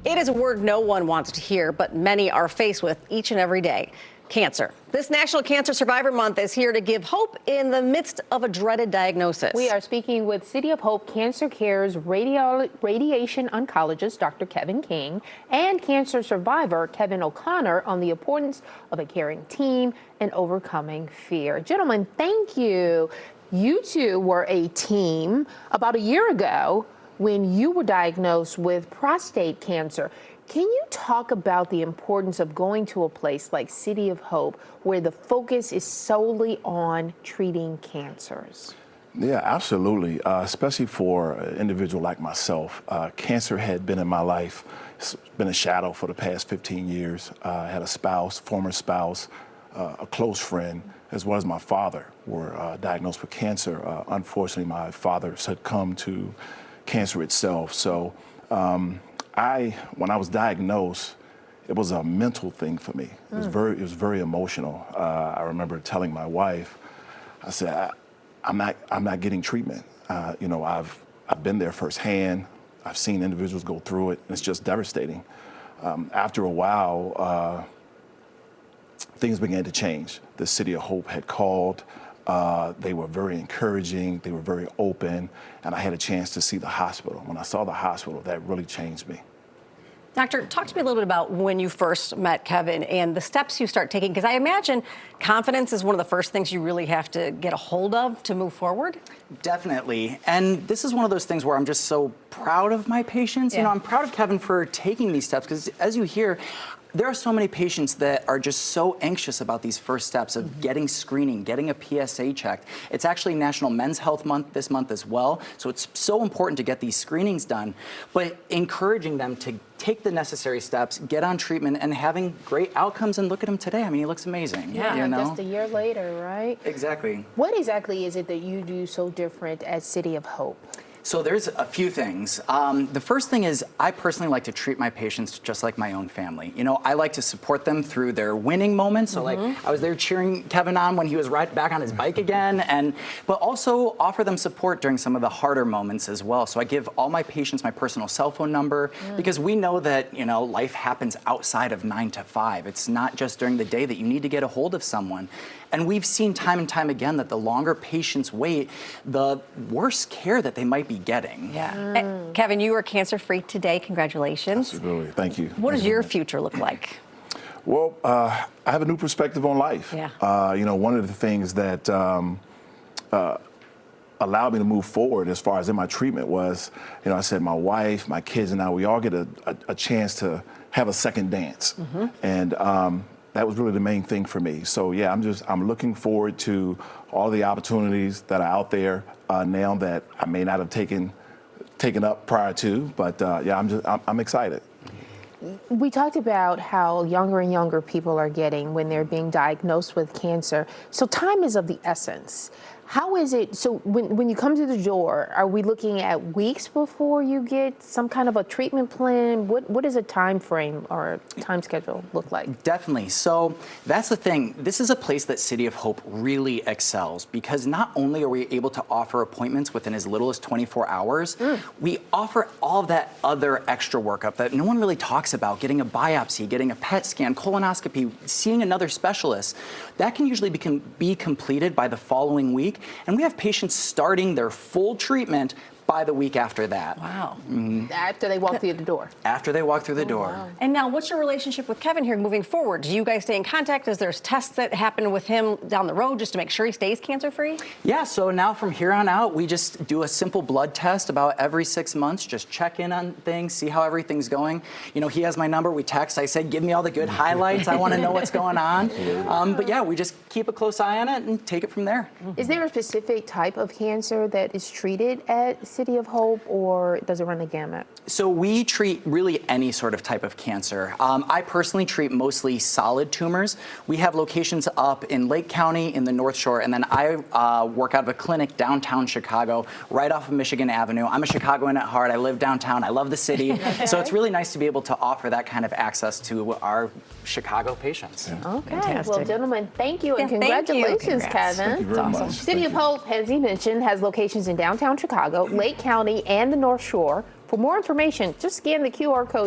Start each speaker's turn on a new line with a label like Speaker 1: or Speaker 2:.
Speaker 1: It is a word no one wants to hear, but many are faced with each and every day. Cancer. This National Cancer Survivor Month is here to give hope in the midst of a dreaded diagnosis.
Speaker 2: We are speaking with City of Hope Cancer Care's radiation oncologist, Dr. Kevin King, and cancer survivor Kevin O'Connor on the importance of a caring team and overcoming fear. Gentlemen, thank you. You two were a team about a year ago when you were diagnosed with prostate cancer. Can you talk about the importance of going to a place like City of Hope where the focus is solely on treating cancers?
Speaker 3: Yeah, absolutely. Especially for an individual like myself. Cancer had been in my life. It's been a shadow for the past 15 years. I had a spouse, former spouse, a close friend, as well as my father were diagnosed with cancer. Unfortunately, my father succumbed to cancer itself. So when I was diagnosed, it was a mental thing for me. It was very emotional. I remember telling my wife, I said, I'm not getting treatment. You know, I've been there firsthand. I've seen individuals go through it, and it's just devastating. After a while, things began to change. The City of Hope had called. They were very encouraging. They were very open, and I had a chance to see the hospital. When I saw the hospital, that really changed me.
Speaker 1: Doctor, talk to me a little bit about when you first met Kevin and the steps you start taking, because I imagine confidence is one of the first things you really have to get a hold of to move forward.
Speaker 4: Definitely. And this is one of those things where I'm just so proud of my patients. Yeah. You know, I'm proud of Kevin for taking these steps, because as you hear, there are so many patients that are just so anxious about these first steps of getting screening, getting a PSA checked. It's actually National Men's Health Month this month as well, so it's so important to get these screenings done, but encouraging them to take the necessary steps, get on treatment, and having great outcomes. And look at him today. I mean, he looks amazing.
Speaker 2: Yeah,
Speaker 4: you know?
Speaker 2: Just a year later, right?
Speaker 4: Exactly.
Speaker 2: What exactly is it that you do so different at City of Hope?
Speaker 4: So there's a few things. The first thing is I personally like to treat my patients just like my own family. You know, I like to support them through their winning moments. So like I was there cheering Kevin on when he was right back on his bike again, but also offer them support during some of the harder moments as well. So I give all my patients my personal cell phone number, because we know that, you know, life happens outside of 9 to 5. It's not just during the day that you need to get a hold of someone. And we've seen time and time again that the longer patients wait, the worse care that they might be getting.
Speaker 1: Yeah. Kevin, you are cancer-free today. Congratulations.
Speaker 3: Absolutely. Thank you.
Speaker 1: What does your future look like?
Speaker 3: Well, I have a new perspective on life.
Speaker 1: Yeah.
Speaker 3: You know, one of the things that allowed me to move forward as far as in my treatment was, you know, I said my wife, my kids, and I, we all get a chance to have a second dance. And that was really the main thing for me. So yeah, I'm looking forward to all the opportunities that are out there now that I may not have taken up prior to, but yeah, I'm excited.
Speaker 2: We talked about how younger and younger people are getting when they're being diagnosed with cancer. So time is of the essence. How is it, so when you come to the door, are we looking at weeks before you get some kind of a treatment plan? What does a time frame or time schedule look like?
Speaker 4: Definitely. So that's the thing. This is a place that City of Hope really excels, because not only are we able to offer appointments within as little as 24 hours, we offer all of that other extra workup that no one really talks about, getting a biopsy, getting a PET scan, colonoscopy, seeing another specialist. That can usually be completed by the following week. And we have patients starting their full treatment by the week after that.
Speaker 1: Wow.
Speaker 2: After they walk through the door.
Speaker 4: After they walk through the door.
Speaker 2: Wow.
Speaker 1: And now, what's your relationship with Kevin here moving forward? Do you guys stay in contact? Is there tests that happen with him down the road just to make sure he stays cancer-free?
Speaker 4: Yeah, so now from here on out, we just do a simple blood test about every 6 months, just check in on things, see how everything's going. You know, he has my number, we text, I say, give me all the good highlights, I want to know what's going on. But yeah, we just keep a close eye on it and take it from there.
Speaker 2: Is there a specific type of cancer that is treated at City of Hope, or does it run the gamut?
Speaker 4: So we treat really any sort of type of cancer. I personally treat mostly solid tumors. We have locations up in Lake County, in the North Shore, and then I work out of a clinic downtown Chicago, right off of Michigan Avenue. I'm a Chicagoan at heart. I live downtown. I love the city. So it's really nice to be able to offer that kind of access to our Chicago patients.
Speaker 2: Yeah. Okay.
Speaker 1: Fantastic.
Speaker 2: Well, gentlemen, thank you, and
Speaker 1: Yeah,
Speaker 2: congratulations,
Speaker 1: thank you.
Speaker 2: Kevin.
Speaker 3: Thank you very much.
Speaker 2: City of Hope, as he mentioned, has locations in downtown Chicago, Lake County, and the North Shore. For more information, just scan the QR code.